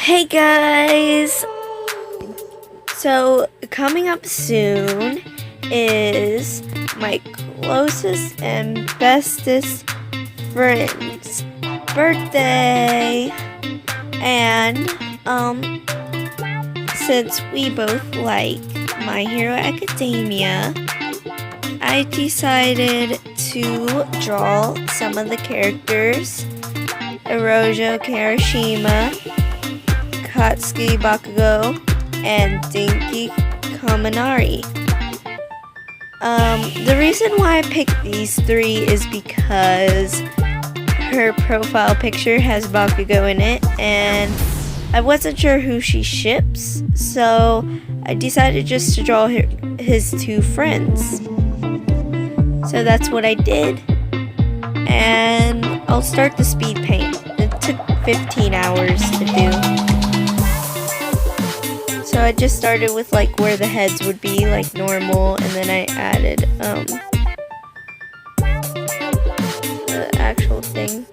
Hey guys! So, coming up soon is my closest and bestest friend's birthday. And, since we both like My Hero Academia, I decided to draw some of the characters. Erojo Kirishima, Katsuki Bakugo, and Dinky Kaminari. The reason why I picked these three is because her profile picture has Bakugo in it, and I wasn't sure who she ships, so I decided just to draw his two friends. So that's what I did, and I'll start the speed paint. It took 15 hours to do. So I just started with like where the heads would be like normal, and then I added the actual thing.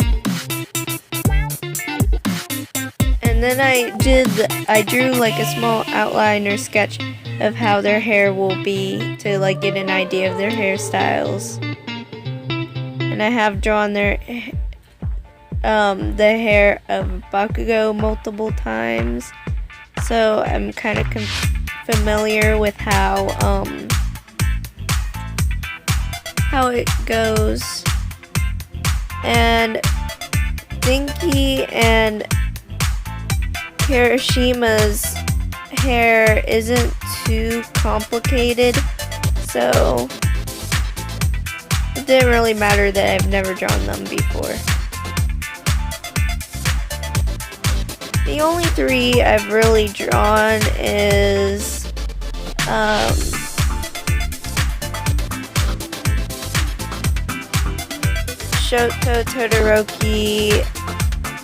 And then I drew like a small outline or sketch of how their hair will be to like get an idea of their hairstyles. And I have drawn the hair of Bakugo multiple times, so I'm kind of familiar with how it goes. And Dinky and Kirishima's hair isn't too complicated, so it didn't really matter that I've never drawn them before. The only three I've really drawn is Shoto Todoroki,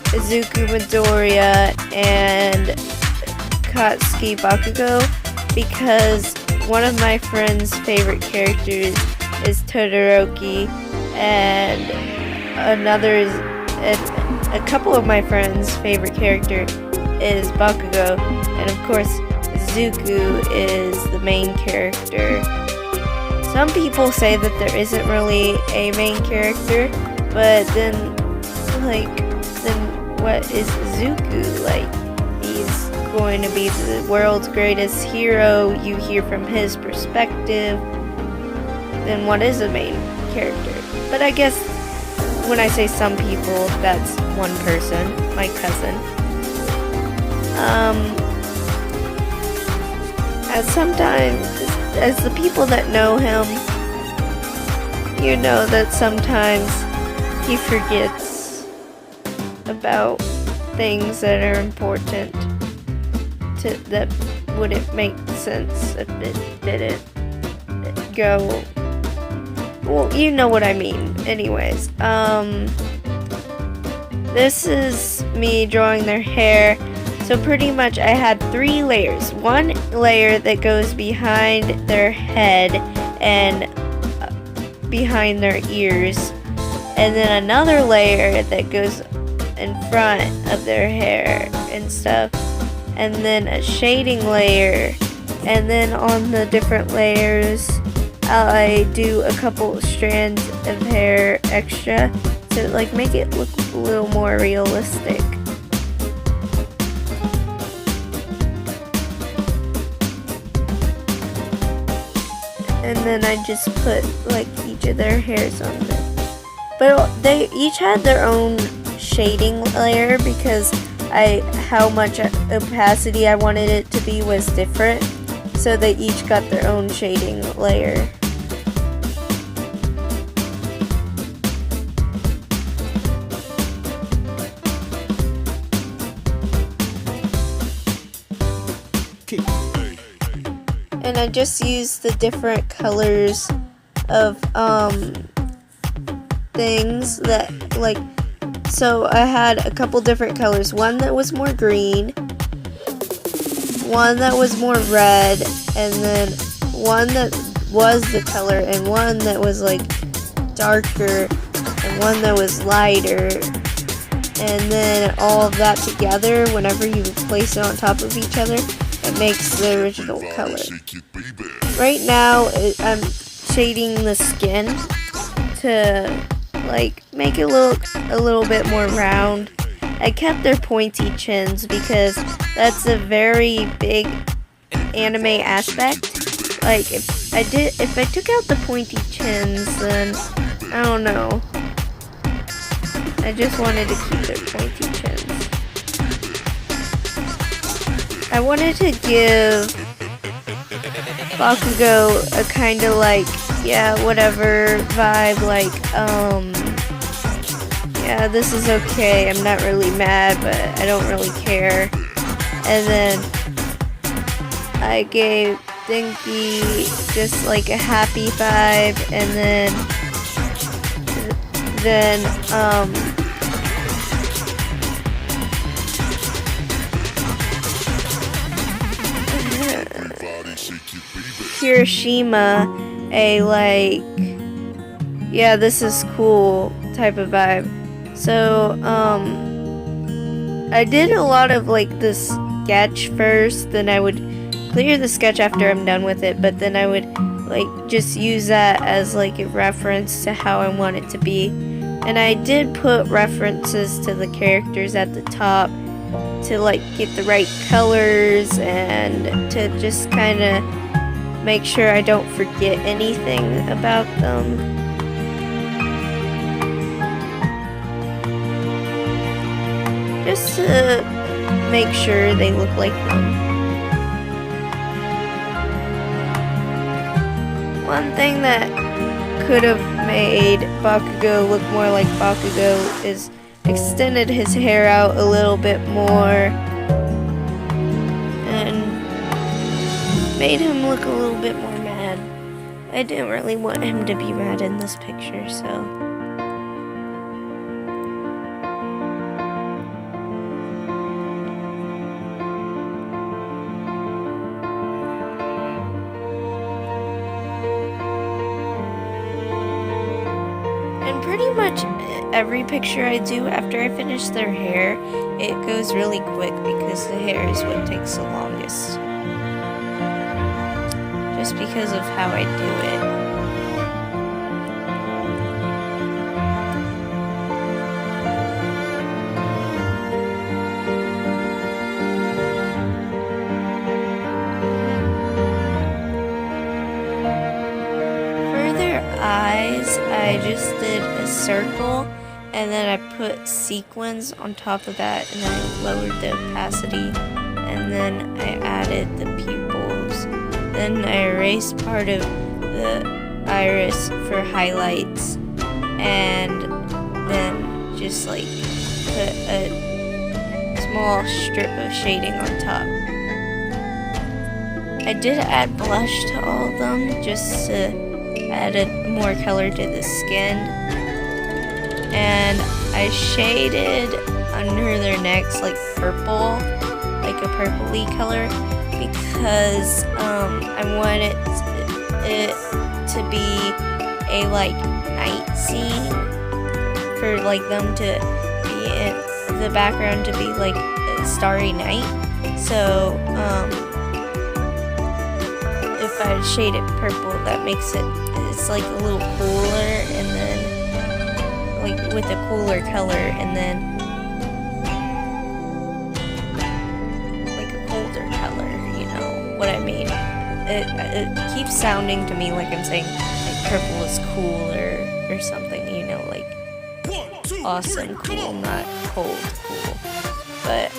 Izuku Midoriya, and Katsuki Bakugo, because one of my friend's favorite characters is Todoroki, and a couple of my friends' favorite character is Bakugo, and of course Izuku is the main character. Some people say that there isn't really a main character, but then what is Izuku? Like, he's going to be the world's greatest hero, you hear from his perspective, then what is a main character? But I guess when I say some people, that's one person, my cousin. As the people that know him, you know that sometimes he forgets about things that are important that wouldn't make sense if it didn't go. Well, you know what I mean. Anyways, this is me drawing their hair. So pretty much I had 3 layers. One layer that goes behind their head and behind their ears, and then another layer that goes in front of their hair and stuff, and then a shading layer, and then on the different layers I do a couple strands of hair extra to like make it look a little more realistic. And then I just put like each of their hairs on them. But they each had their own shading layer because how much opacity I wanted it to be was different. So they each got their own shading layer. And I just used the different colors of things that like, so I had a couple different colors. One that was more green, one that was more red, and then one that was the color, and one that was like darker, and one that was lighter. and then all of that together, whenever you place it on top of each other, it makes the original color. Right now, I'm shading the skin to like make it look a little bit more round. I kept their pointy chins because that's a very big anime aspect. Like if I took out the pointy chins, then I don't know. I just wanted to keep their pointy chins. I wanted to give Bakugo a kind of like, yeah, whatever vibe, like, yeah, this is okay, I'm not really mad, but I don't really care. And then I gave Dinky just like a happy vibe, and then Hiroshima a like, yeah, this is cool type of vibe. So I did a lot of like the sketch first, then I would clear the sketch after I'm done with it, but then I would like just use that as like a reference to how I want it to be. And I did put references to the characters at the top to like get the right colors and to just kind of make sure I don't forget anything about them. Just to make sure they look like them. One thing that could have made Bakugo look more like Bakugo is extended his hair out a little bit more and made him look a little bit more mad. I didn't really want him to be mad in this picture, so. And pretty much every picture I do after I finish their hair, it goes really quick because the hair is what takes the longest. Just because of how I do it. Eyes, I just did a circle and then I put sequins on top of that, and then I lowered the opacity, and then I added the pupils. Then I erased part of the iris for highlights, and then just like put a small strip of shading on top. I did add blush to all of them just to added more color to the skin, and I shaded under their necks like purple, like a purpley color, because I wanted it to be a like night scene, for like them to be in the background to be like a starry night. So if I shade it purple, that makes it's like a little cooler, and then like with a cooler color, and then like a colder color, you know what I mean? It keeps sounding to me like I'm saying like purple is cooler or something, you know, like awesome cool, not cold cool. But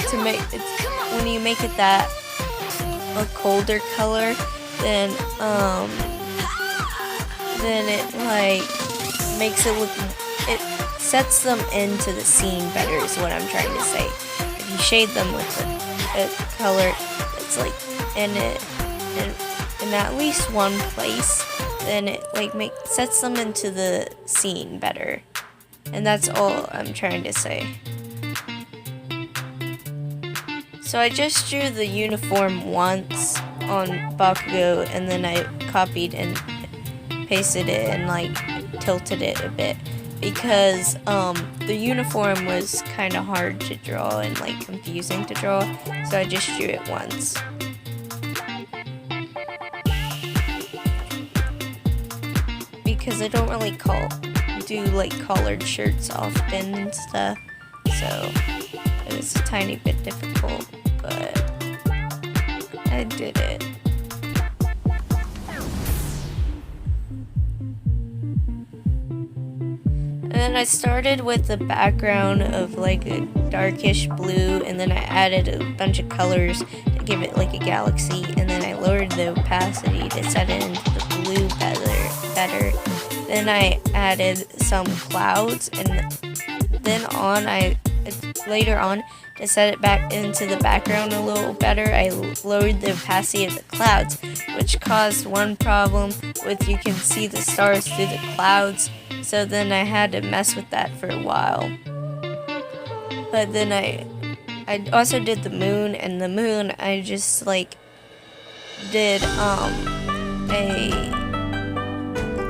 to make it, when you make it that a colder color, then it like makes it look, it sets them into the scene better is what I'm trying to say. If you shade them with a color that's like in at least one place, then it like sets them into the scene better. And that's all I'm trying to say. So I just drew the uniform once on Bakugo, and then I copied and pasted it and like tilted it a bit. because the uniform was kind of hard to draw and like confusing to draw, so I just drew it once. Because I don't really do like collared shirts often and stuff, so it was a tiny bit difficult, but I did it. And then I started with the background of like a darkish blue, and then I added a bunch of colors to give it like a galaxy, and then I lowered the opacity to set it into the blue better. Then I added some clouds, and then later on, to set it back into the background a little better, I lowered the opacity of the clouds, which caused one problem with you can see the stars through the clouds, so then I had to mess with that for a while. But then I also did the moon, and the moon I just like did a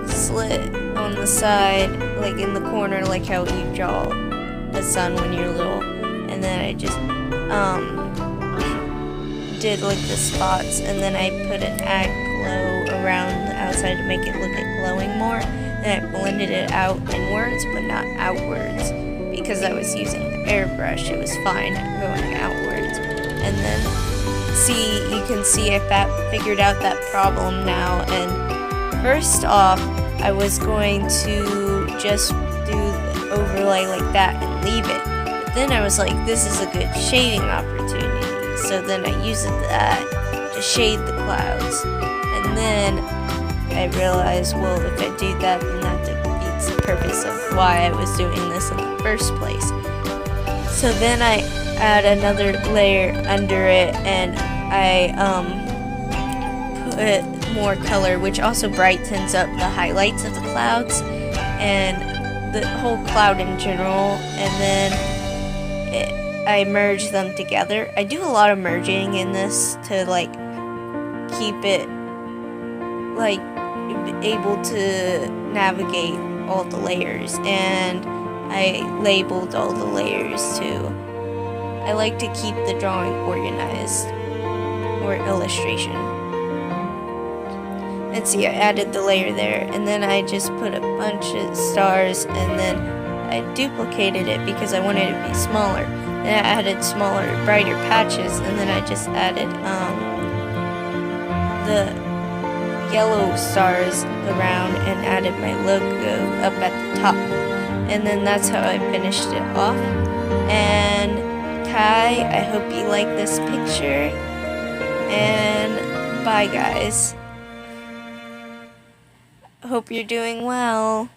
slit on the side, like in the corner, like how you draw the sun when you're little, and then I just did like the spots, and then I put an add glow around the outside to make it look like glowing more, and I blended it out inwards but not outwards, because I was using the airbrush. It was fine going outwards. And then you can see I figured out that problem now, and first off I was going to just do the overlay like that and leave it. But then I was like, this is a good shading opportunity. So then I used that to shade the clouds. And then I realized, well, if I do that, then that defeats the purpose of why I was doing this in the first place. So then I add another layer under it, and I put more color, which also brightens up the highlights of the clouds and the whole cloud in general, and then I merge them together. I do a lot of merging in this to like keep it like able to navigate all the layers, and I labeled all the layers too. I like to keep the drawing organized, or illustration. And see, I added the layer there, and then I just put a bunch of stars, and then I duplicated it because I wanted it to be smaller. Then I added smaller, brighter patches, and then I just added the yellow stars around and added my logo up at the top. And then that's how I finished it off. And Kai, I hope you like this picture, and bye guys. Hope you're doing well.